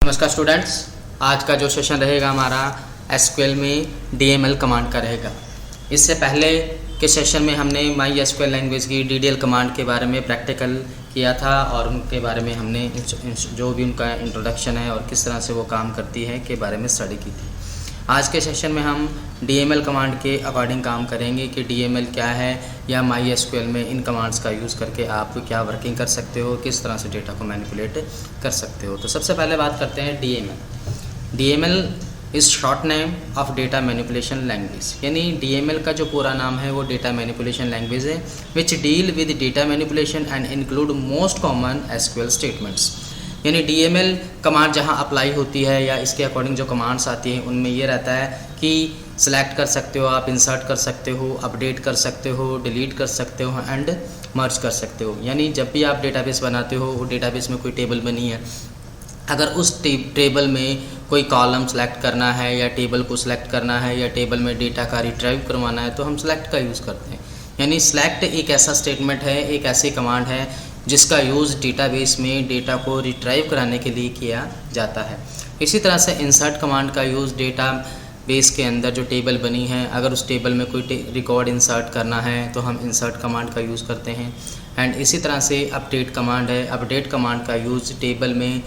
नमस्कार स्टूडेंट्स, आज का जो सेशन रहेगा हमारा एसक्यूएल में डीएमएल कमांड का रहेगा। इससे पहले के सेशन में हमने माई एसक्यूएल लैंग्वेज की डीडीएल कमांड के बारे में प्रैक्टिकल किया था और उनके बारे में हमने जो भी उनका इंट्रोडक्शन है और किस तरह से वो काम करती है के बारे में स्टडी की थी। आज के सेशन में हम डीएमएल कमांड के अकॉर्डिंग काम करेंगे कि डीएमएल क्या है या माई एसक्यूएल में इन कमांड्स का यूज़ करके आप क्या वर्किंग कर सकते हो, किस तरह से डेटा को मैनिपुलेट कर सकते हो। तो सबसे पहले बात करते हैं DML. DML is short name of data manipulation language, यानी डीएमएल का जो पूरा नाम है वो डेटा मैनिपुलेशन लैंग्वेज है which deal with data manipulation and include most common SQL statements. यानी डीएमएल कमांड जहां अप्लाई होती है या इसके अकॉर्डिंग जो कमांड्स आती हैं उनमें ये रहता है कि सिलेक्ट कर सकते हो, आप इंसर्ट कर सकते हो, अपडेट कर सकते हो, डिलीट कर सकते हो एंड मर्ज कर सकते हो। यानी जब भी आप डेटाबेस बनाते हो, वो डेटाबेस में कोई टेबल बनी है, अगर उस टेबल में कोई कॉलम सेलेक्ट करना है या टेबल को सिलेक्ट करना है या टेबल में डेटा का रिट्राइव करवाना है तो हम सेलेक्ट का यूज़ करते हैं। यानी सेलेक्ट एक ऐसा स्टेटमेंट है, एक ऐसी कमांड है जिसका यूज़ डेटाबेस में डेटा को रिट्राइव कराने के लिए किया जाता है। इसी तरह से इंसर्ट कमांड का यूज़ डेटा बेस के अंदर जो टेबल बनी है, अगर उस टेबल में कोई रिकॉर्ड इंसर्ट करना है तो हम इंसर्ट कमांड का यूज़ करते हैं। एंड इसी तरह से अपडेट कमांड है, अपडेट कमांड का यूज़ टेबल में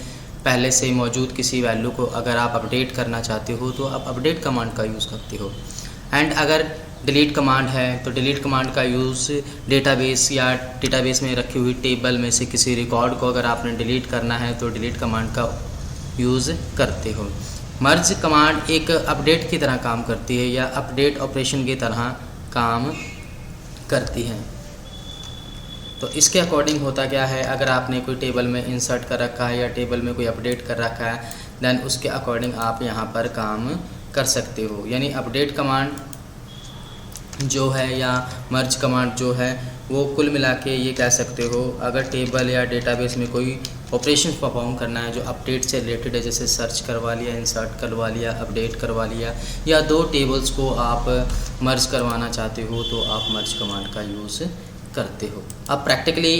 पहले से मौजूद किसी वैल्यू को अगर आप अपडेट करना चाहते हो तो आप अपडेट कमांड का यूज़ करते हो। एंड अगर डिलीट कमांड है तो डिलीट कमांड का यूज़ डेटाबेस या डेटाबेस में रखी हुई टेबल में से किसी रिकॉर्ड को अगर आपने डिलीट करना है तो डिलीट कमांड का यूज़ करते हो। मर्ज कमांड एक अपडेट की तरह काम करती है या अपडेट ऑपरेशन की तरह काम करती है। तो इसके अकॉर्डिंग होता क्या है, अगर आपने कोई टेबल में इंसर्ट कर रखा है या टेबल में कोई अपडेट कर रखा है देन उसके अकॉर्डिंग आप यहाँ पर काम कर सकते हो। यानी अपडेट कमांड जो है या मर्ज कमांड जो है वो कुल मिला के ये कह सकते हो, अगर टेबल या डेटाबेस में कोई ऑपरेशन परफॉर्म करना है जो अपडेट से रिलेटेड है, जैसे सर्च करवा लिया, इंसर्ट करवा लिया, अपडेट करवा लिया, या दो टेबल्स को आप मर्ज करवाना चाहते हो तो आप मर्ज कमांड का यूज़ करते हो। अब प्रैक्टिकली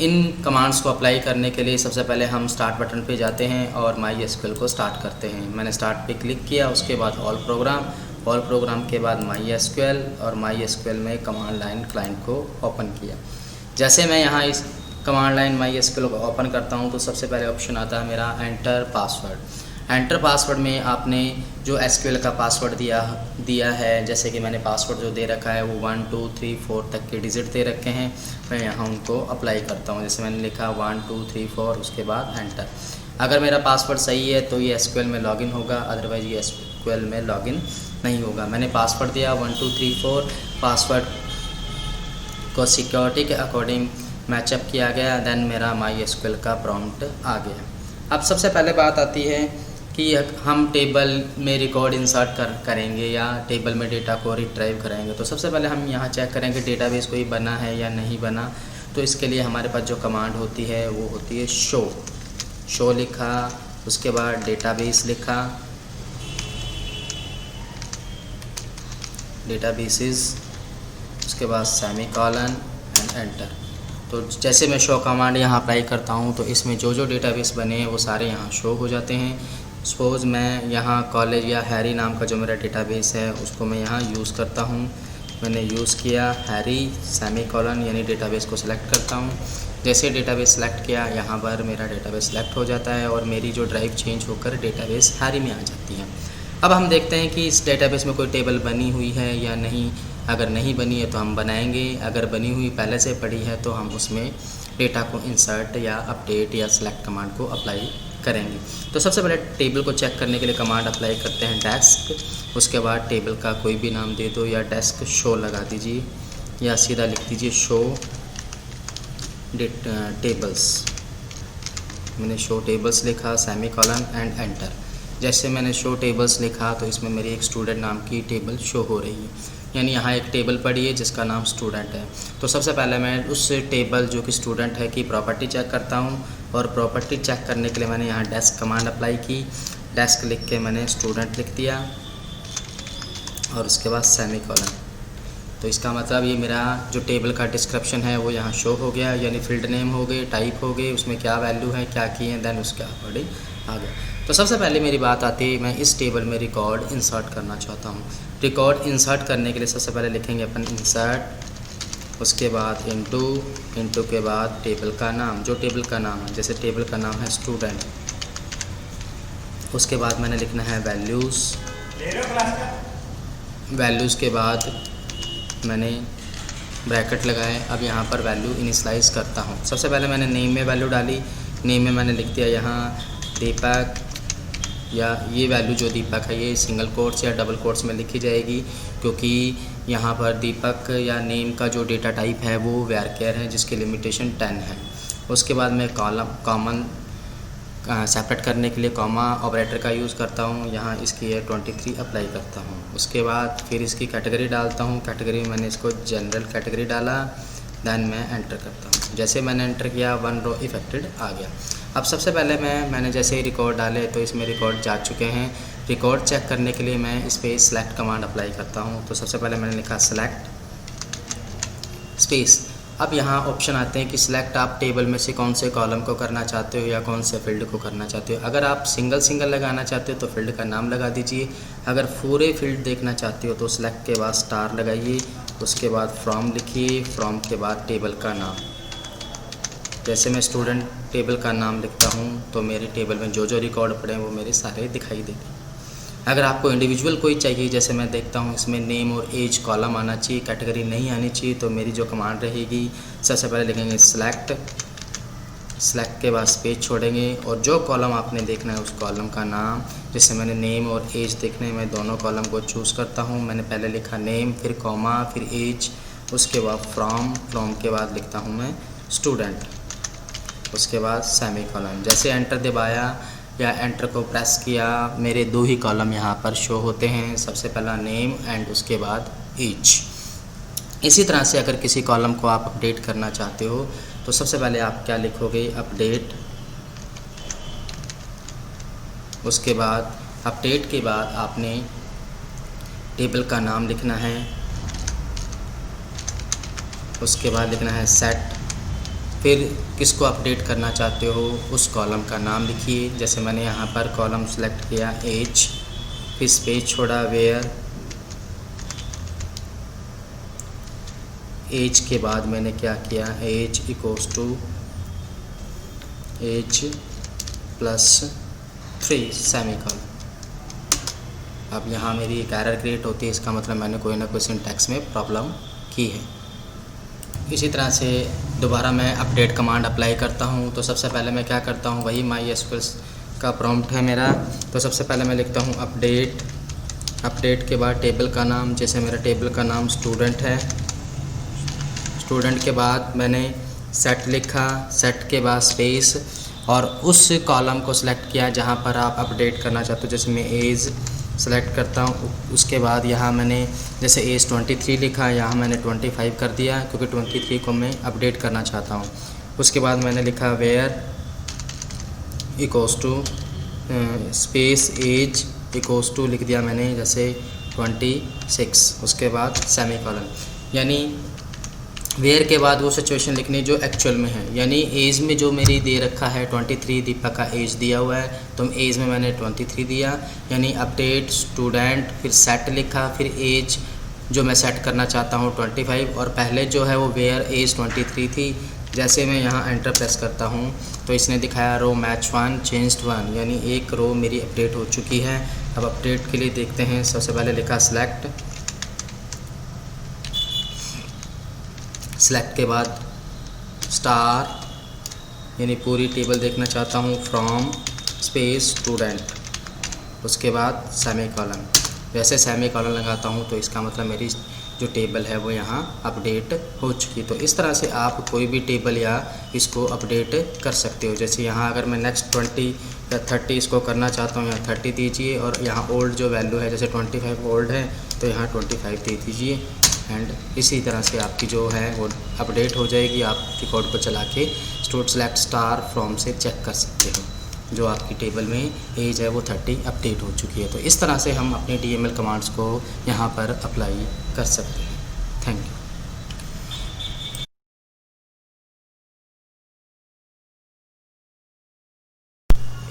इन कमांड्स को अप्लाई करने के लिए सबसे पहले हम स्टार्ट बटन पे जाते हैं और माई एसक्यूएल को स्टार्ट करते हैं। मैंने स्टार्ट पे क्लिक किया, उसके बाद ऑल प्रोग्राम के बाद माई एसक्यूएल और माई एसक्यूएल में कमांड लाइन क्लाइंट को ओपन किया। जैसे मैं यहाँ इस कमांड लाइन माई एसक्यूएल को ओपन करता हूँ तो सबसे पहले ऑप्शन आता है मेरा एंटर पासवर्ड। एंटर पासवर्ड में आपने जो एसक्यूएल का पासवर्ड दिया है, जैसे कि मैंने पासवर्ड जो दे रखा है वो 1 2 3 4 तक के डिजिट दे रखे हैं, मैं यहाँ उनको अप्लाई करता हूँ। जैसे मैंने लिखा 1 2 3 4, उसके बाद एंटर। अगर मेरा पासवर्ड सही है तो ये एसक्यूएल में लॉगिन होगा, अदरवाइज ये एसक्यूएल में लॉगिन नहीं होगा। मैंने पासवर्ड दिया 1 2 3 4, पासवर्ड को सिक्योरिटी के अकॉर्डिंग मैचअप किया गया, देन मेरा माई एसक्यूएल का प्रॉम्प्ट आ गया। अब सबसे पहले बात आती है कि हम टेबल में रिकॉर्ड इंसर्ट करेंगे या टेबल में डेटा को रिट्राइव करेंगे। तो सबसे पहले हम यहाँ चेक करेंगे डेटाबेस कोई बना है या नहीं बना। तो इसके लिए हमारे पास जो कमांड होती है वो होती है शो लिखा, उसके बाद डेटाबेस लिखा, डेटाबेसेस, उसके बाद सेमीकोलन एंड एंटर। तो जैसे मैं शो कमांड यहाँ अप्लाई करता हूँ तो इसमें जो डेटाबेस बने हैं वो सारे यहाँ शो हो जाते हैं। सपोज़ मैं यहाँ कॉलेज या हैरी नाम का जो मेरा डेटाबेस है उसको मैं यहाँ यूज़ करता हूँ। मैंने यूज़ किया हैरी सेमीकोलन, यानी डेटाबेस को सिलेक्ट करता हूँ। जैसे डेटाबेस सेलेक्ट किया यहाँ पर मेरा डेटाबेस सेलेक्ट हो जाता है और मेरी जो ड्राइव चेंज होकर डेटाबेस हैरी में आ जाती है। अब हम देखते हैं कि इस डेटाबेस में कोई टेबल बनी हुई है या नहीं। अगर नहीं बनी है तो हम बनाएंगे, अगर बनी हुई पहले से पड़ी है तो हम उसमें डेटा को इंसर्ट या अपडेट या सेलेक्ट कमांड को अप्लाई करेंगे। तो सबसे पहले टेबल को चेक करने के लिए कमांड अप्लाई करते हैं डेस्क, उसके बाद टेबल का कोई भी नाम दे दो या डेस्क शो लगा दीजिए या सीधा लिख दीजिए शो टेबल्स। मैंने शो टेबल्स लिखा, सेमीकोलन एंड एंटर। जैसे मैंने शो टेबल्स लिखा तो इसमें मेरी एक स्टूडेंट नाम की टेबल शो हो रही है, यानी यहाँ एक टेबल पड़ी है जिसका नाम स्टूडेंट है। तो सबसे पहले मैं उस टेबल जो कि स्टूडेंट है की प्रॉपर्टी चेक करता हूँ और प्रॉपर्टी चेक करने के लिए मैंने यहाँ डेस्क कमांड अप्लाई की। डेस्क लिख के मैंने स्टूडेंट लिख दिया और उसके बाद सेमीकोलन। तो इसका मतलब ये मेरा जो टेबल का डिस्क्रिप्शन है वो यहाँ शो हो गया, यानी फील्ड नेम हो गए, टाइप हो गए, उसमें क्या वैल्यू है, क्या की है, देन उसके अकॉर्डिंग आ गया। तो सबसे पहले मेरी बात आती है, मैं इस टेबल में रिकॉर्ड इंसर्ट करना चाहता हूँ। रिकॉर्ड इंसर्ट करने के लिए सबसे पहले लिखेंगे अपन इंसर्ट, उसके बाद इंटू के बाद टेबल का नाम, जो टेबल का नाम है, जैसे टेबल का नाम है स्टूडेंट। उसके बाद मैंने लिखना है वैल्यूज़ के बाद मैंने ब्रैकेट लगाए। अब यहाँ पर वैल्यू इनिशलाइज़ करता हूँ। सबसे पहले मैंने नेम में वैल्यू डाली, नेम में मैंने लिख दिया यहाँ दीपक, या ये वैल्यू जो दीपक है ये सिंगल कोट्स या डबल कोट्स में लिखी जाएगी, क्योंकि यहाँ पर दीपक या नेम का जो डेटा टाइप है वो varchar है, जिसकी लिमिटेशन 10 है। उसके बाद मैं कॉमन सेपरेट करने के लिए कॉमा ऑपरेटर का यूज़ करता हूँ। यहाँ इसकी 23 अप्लाई करता हूँ। उसके बाद फिर इसकी कैटेगरी डालता हूँ। कैटेगरी में मैंने इसको जनरल कैटेगरी डाला, दैन मैं एंटर करता हूँ। जैसे मैंने एंटर किया 1 रो इफेक्टेड आ गया। अब सबसे पहले मैंने जैसे ही रिकॉर्ड डाले तो इसमें रिकॉर्ड जा चुके हैं। रिकॉर्ड चेक करने के लिए मैं इस पर सेलेक्ट कमांड अप्लाई करता हूँ। तो सबसे पहले मैंने लिखा सेलेक्ट स्पेस। अब यहाँ ऑप्शन आते हैं कि सिलेक्ट आप टेबल में से कौन से कॉलम को करना चाहते हो या कौन से फील्ड को करना चाहते हो। अगर आप सिंगल लगाना चाहते हो तो फील्ड का नाम लगा दीजिए। अगर पूरे फील्ड देखना चाहते हो तो सिलेक्ट के बाद स्टार लगाइए, उसके बाद फ्रॉम लिखिए, फ्रॉम के बाद टेबल का नाम। जैसे मैं स्टूडेंट टेबल का नाम लिखता हूँ तो मेरे टेबल में जो जो रिकॉर्ड पड़े हैं वो मेरे सारे दिखाई देते हैं। अगर आपको इंडिविजुअल कोई चाहिए, जैसे मैं देखता हूँ इसमें नेम और एज कॉलम आना चाहिए, कैटेगरी नहीं आनी चाहिए, तो मेरी जो कमांड रहेगी सबसे पहले लिखेंगे सेलेक्ट के बाद स्पेस छोड़ेंगे और जो कॉलम आपने देखना है उस कॉलम का नाम। जैसे मैंने नेम और एज देखने में दोनों कॉलम को चूज़ करता हूँ। मैंने पहले लिखा नेम, फिर कॉमा, फिर एज, उसके बाद फ्रॉम के बाद लिखता हूँ मैं स्टूडेंट, उसके बाद सेमी कॉलम। जैसे एंटर दबाया या एंटर को प्रेस किया मेरे 2 ही कॉलम यहाँ पर शो होते हैं, सबसे पहला नेम एंड उसके बाद एज। इसी तरह से अगर किसी कॉलम को आप अपडेट करना चाहते हो तो सबसे पहले आप क्या लिखोगे, अपडेट। उसके बाद अपडेट के बाद आपने टेबल का नाम लिखना है, उसके बाद लिखना है सेट। फिर किसको अपडेट करना चाहते हो उस कॉलम का नाम लिखिए। जैसे मैंने यहाँ पर कॉलम सेलेक्ट किया एज, फिर स्पेस छोड़ा वेयर, एज के बाद मैंने क्या किया, age equals to age +3 semicolon. अब यहाँ मेरी एक एरर क्रिएट होती है, इसका मतलब मैंने कोई ना कोई सिंटैक्स में प्रॉब्लम की है। इसी तरह से दोबारा मैं अपडेट कमांड अप्लाई करता हूँ। तो सबसे पहले मैं क्या करता हूँ, वही MySQL का प्रॉम्प्ट है मेरा। तो सबसे पहले मैं लिखता हूँ अपडेट के बाद टेबल का नाम। जैसे मेरा टेबल का नाम स्टूडेंट है, स्टूडेंट के बाद मैंने सेट लिखा, सेट के बाद स्पेस और उस कॉलम को सिलेक्ट किया जहाँ पर आप अपडेट करना चाहते हो। जैसे मैं एज सेलेक्ट करता हूँ, उसके बाद यहाँ मैंने जैसे एज 23 लिखा, यहाँ मैंने 25 कर दिया क्योंकि 23 को मैं अपडेट करना चाहता हूँ। उसके बाद मैंने लिखा where equals to space age equals to लिख दिया मैंने जैसे 26, उसके बाद सेमीकोलन। यानी वेयर के बाद वो सिचुएशन लिखनी जो एक्चुअल में है। यानी एज में जो मेरी दे रखा है 23, दीपक का एज दिया हुआ है तो एज में मैंने 23 दिया। यानी अपडेट स्टूडेंट, फिर सेट लिखा, फिर एज जो मैं सेट करना चाहता हूँ 25 और पहले जो है वो वेयर एज 23 थी। जैसे मैं यहाँ एंटर प्रेस करता हूँ तो इसने दिखाया रो मैच 1 चेंज्ड 1, यानी एक रो मेरी अपडेट हो चुकी है। अब अपडेट के लिए देखते हैं। सबसे पहले लिखा सेलेक्ट के बाद स्टार, यानी पूरी टेबल देखना चाहता हूँ, फ्रॉम स्पेस स्टूडेंट, उसके बाद सेमीकोलन। जैसे सेमीकोलन लगाता हूँ तो इसका मतलब मेरी जो टेबल है वो यहाँ अपडेट हो चुकी। तो इस तरह से आप कोई भी टेबल या इसको अपडेट कर सकते हो। जैसे यहाँ अगर मैं नेक्स्ट 20 या 30 इसको करना चाहता हूँ, यहाँ 30 दीजिए और यहाँ ओल्ड जो वैल्यू है जैसे 25 ओल्ड है तो यहाँ 25 दे दीजिए एंड इसी तरह से आपकी जो है वो अपडेट हो जाएगी। आप रिकॉर्ड को चला के सेलेक्ट स्टार फ्रॉम से चेक कर सकते हो जो आपकी टेबल में एज है वो 30 अपडेट हो चुकी है। तो इस तरह से हम अपने DML कमांड्स को यहाँ पर अप्लाई कर सकते हैं। Thank you.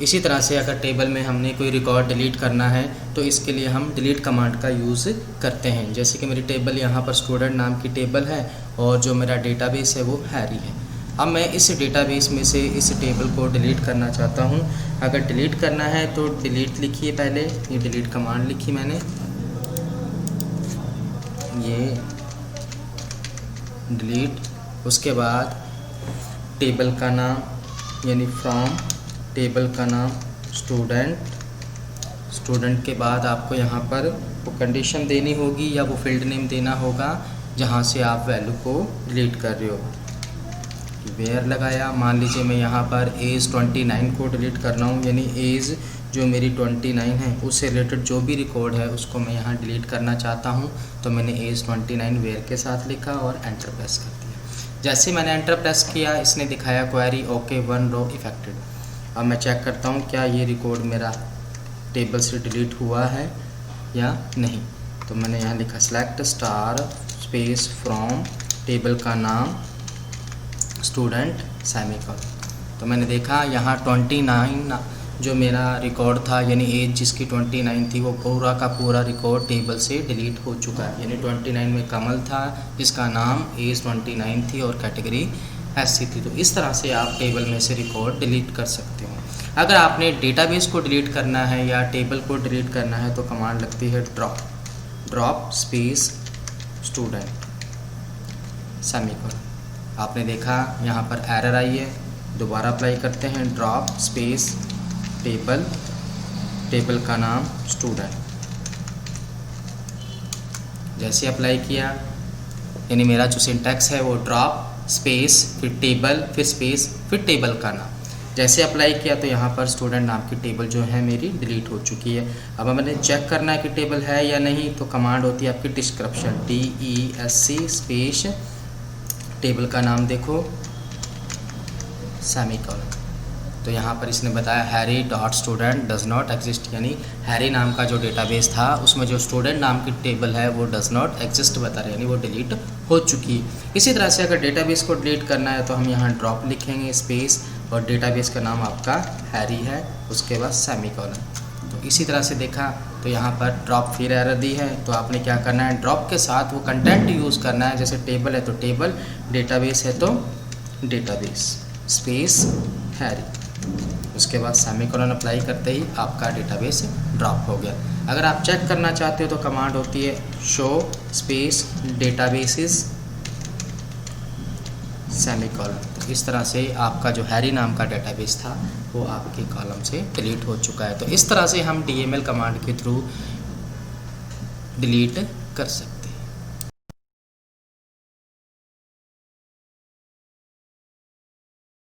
इसी तरह से अगर टेबल में हमने कोई रिकॉर्ड डिलीट करना है तो इसके लिए हम डिलीट कमांड का यूज़ करते हैं। जैसे कि मेरी टेबल यहाँ पर स्टूडेंट नाम की टेबल है और जो मेरा डेटाबेस है वो हैरी है। अब मैं इस डेटाबेस में से इस टेबल को डिलीट करना चाहता हूँ। अगर डिलीट करना है तो डिलीट लिखिए, पहले ये डिलीट कमांड लिखी मैंने, ये डिलीट, उसके बाद टेबल का नाम यानी फ्रॉम टेबल का नाम स्टूडेंट के बाद आपको यहाँ पर वो कंडीशन देनी होगी या वो फील्ड नेम देना होगा जहाँ से आप वैल्यू को डिलीट कर रहे हो। वेयर लगाया, मान लीजिए मैं यहाँ पर एज 29 को डिलीट कर रहा हूँ, यानी एज जो मेरी 29 है उससे रिलेटेड जो भी रिकॉर्ड है उसको मैं यहाँ डिलीट करना चाहता हूँ। तो मैंने एज 29 वेयर के साथ लिखा और एंटर प्रेस कर दिया। जैसे मैंने एंटर प्रेस किया इसने दिखाया क्वेरी ओके 1 रो इफेक्टेड। अब मैं चेक करता हूँ क्या ये रिकॉर्ड मेरा टेबल से डिलीट हुआ है या नहीं। तो मैंने यहाँ लिखा select star space from table का नाम स्टूडेंट सेमीकोलन। तो मैंने देखा यहाँ 29 जो मेरा रिकॉर्ड था यानी एज जिसकी 29 थी वो पूरा का पूरा रिकॉर्ड टेबल से डिलीट हो चुका है। यानी 29 में कमल था जिसका नाम एज 29 थी और कैटेगरी ऐसी थी। तो इस तरह से आप टेबल में से रिकॉर्ड डिलीट कर सकते हो। अगर आपने डेटाबेस को डिलीट करना है या टेबल को डिलीट करना है तो कमांड लगती है ड्रॉप स्पेस स्टूडेंट सेमीकोलन। आपने देखा यहाँ पर एरर आई है, दोबारा अप्लाई करते हैं ड्रॉप स्पेस टेबल का नाम स्टूडेंट। जैसे अप्लाई किया यानी मेरा जो सिंटैक्स है वो ड्रॉप स्पेस फिर टेबल फिर स्पेस फिर टेबल का नाम। जैसे अप्लाई किया तो यहाँ पर स्टूडेंट नाम की टेबल जो है मेरी डिलीट हो चुकी है। अब मैंने चेक करना है कि टेबल है या नहीं तो कमांड होती है आपकी डिस्क्रिप्शन DESC स्पेस टेबल का नाम देखो सेमीकोलन। तो यहाँ पर इसने बताया Harry dot student does not exist, यानी हैरी नाम का जो डेटाबेस था उसमें जो स्टूडेंट नाम की टेबल है वो डज नॉट एग्जिस्ट बता रहे, यानी वो डिलीट हो चुकी है। इसी तरह से अगर डेटाबेस को डिलीट करना है तो हम यहाँ ड्रॉप लिखेंगे स्पेस और डेटाबेस का नाम आपका हैरी है, उसके बाद सेमीकोलन। तो इसी तरह से देखा तो यहाँ पर ड्रॉप फिर एरर दी है। तो आपने क्या करना है ड्रॉप के साथ वो कंटेंट यूज़ करना है। जैसे टेबल है तो टेबल, डेटाबेस है तो डेटाबेस स्पेस हैरी, उसके बाद सेमीकोलन अप्लाई करते ही आपका डेटाबेस ड्रॉप हो गया। अगर आप चेक करना चाहते हो तो कमांड होती है शो स्पेस डेटाबेसेस सेमीकोलन। तो इस तरह से आपका जो हैरी नाम का डेटाबेस था वो आपके कॉलम से डिलीट हो चुका है। तो इस तरह से हम DML कमांड के थ्रू डिलीट कर सकते हैं।